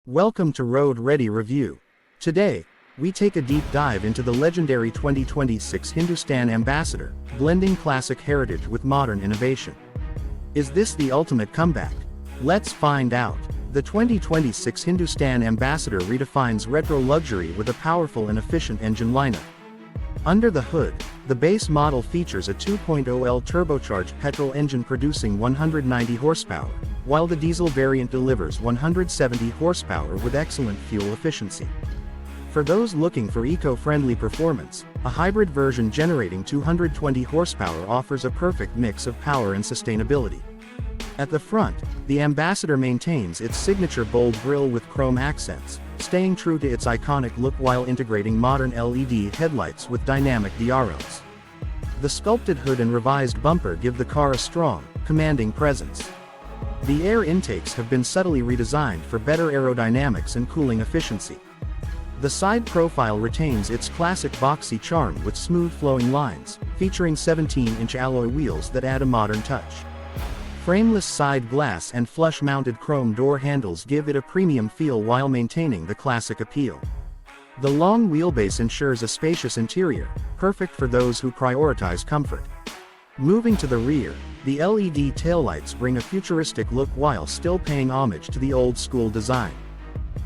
Welcome to Road Ready Review. Today, we take a deep dive into the legendary 2026 Hindustan Ambassador, blending classic heritage with modern innovation. Is this the ultimate comeback? Let's find out. The 2026 Hindustan Ambassador redefines retro luxury with a powerful and efficient engine lineup. Under the hood, the base model features a 2.0L turbocharged petrol engine producing 190 horsepower, while the diesel variant delivers 170 horsepower with excellent fuel efficiency. For those looking for eco-friendly performance, a hybrid version generating 220 horsepower offers a perfect mix of power and sustainability. At the front, the Ambassador maintains its signature bold grille with chrome accents, staying true to its iconic look while integrating modern LED headlights with dynamic DRLs. The sculpted hood and revised bumper give the car a strong, commanding presence. The air intakes have been subtly redesigned for better aerodynamics and cooling efficiency. The side profile retains its classic boxy charm with smooth flowing lines, featuring 17-inch alloy wheels that add a modern touch. Frameless side glass and flush-mounted chrome door handles give it a premium feel while maintaining the classic appeal. The long wheelbase ensures a spacious interior, perfect for those who prioritize comfort. Moving to the rear, the LED taillights bring a futuristic look while still paying homage to the old-school design.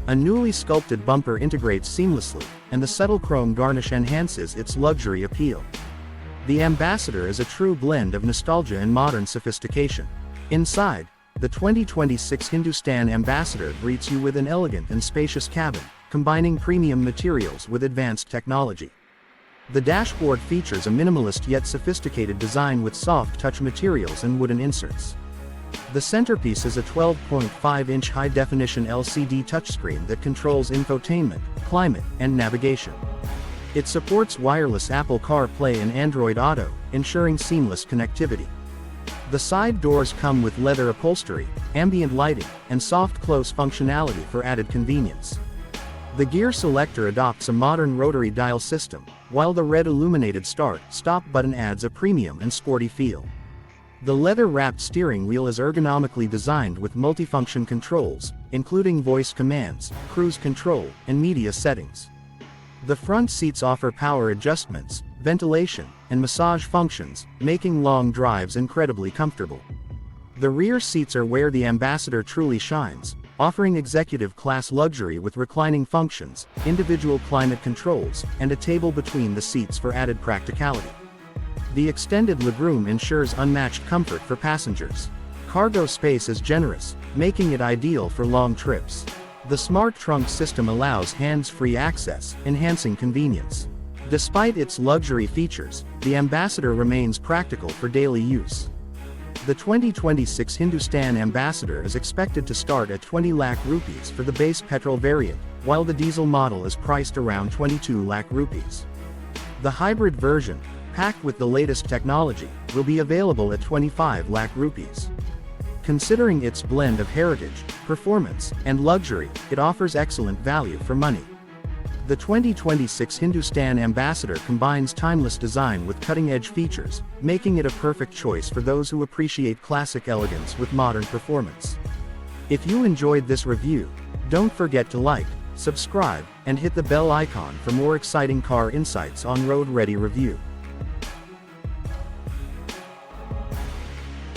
A newly sculpted bumper integrates seamlessly, and the subtle chrome garnish enhances its luxury appeal. The Ambassador is a true blend of nostalgia and modern sophistication. Inside, the 2026 Hindustan Ambassador greets you with an elegant and spacious cabin, combining premium materials with advanced technology. The dashboard features a minimalist yet sophisticated design with soft touch materials and wooden inserts. The centerpiece is a 12.5-inch high-definition LCD touchscreen that controls infotainment, climate, and navigation. It supports wireless Apple CarPlay and Android Auto, ensuring seamless connectivity. The side doors come with leather upholstery, ambient lighting, and soft close functionality for added convenience. The gear selector adopts a modern rotary dial system, while the red illuminated start-stop button adds a premium and sporty feel. The leather-wrapped steering wheel is ergonomically designed with multifunction controls, including voice commands, cruise control, and media settings. The front seats offer power adjustments, ventilation, and massage functions, making long drives incredibly comfortable. The rear seats are where the Ambassador truly shines, offering executive-class luxury with reclining functions, individual climate controls, and a table between the seats for added practicality. The extended legroom ensures unmatched comfort for passengers. Cargo space is generous, making it ideal for long trips. The smart trunk system allows hands-free access, enhancing convenience. Despite its luxury features, the Ambassador remains practical for daily use. The 2026 Hindustan Ambassador is expected to start at 20 lakh rupees for the base petrol variant, while the diesel model is priced around 22 lakh rupees. The hybrid version, packed with the latest technology, will be available at 25 lakh rupees. Considering its blend of heritage, performance, and luxury, it offers excellent value for money. The 2026 Hindustan Ambassador combines timeless design with cutting-edge features, making it a perfect choice for those who appreciate classic elegance with modern performance. If you enjoyed this review, don't forget to like, subscribe, and hit the bell icon for more exciting car insights on Road Ready Review.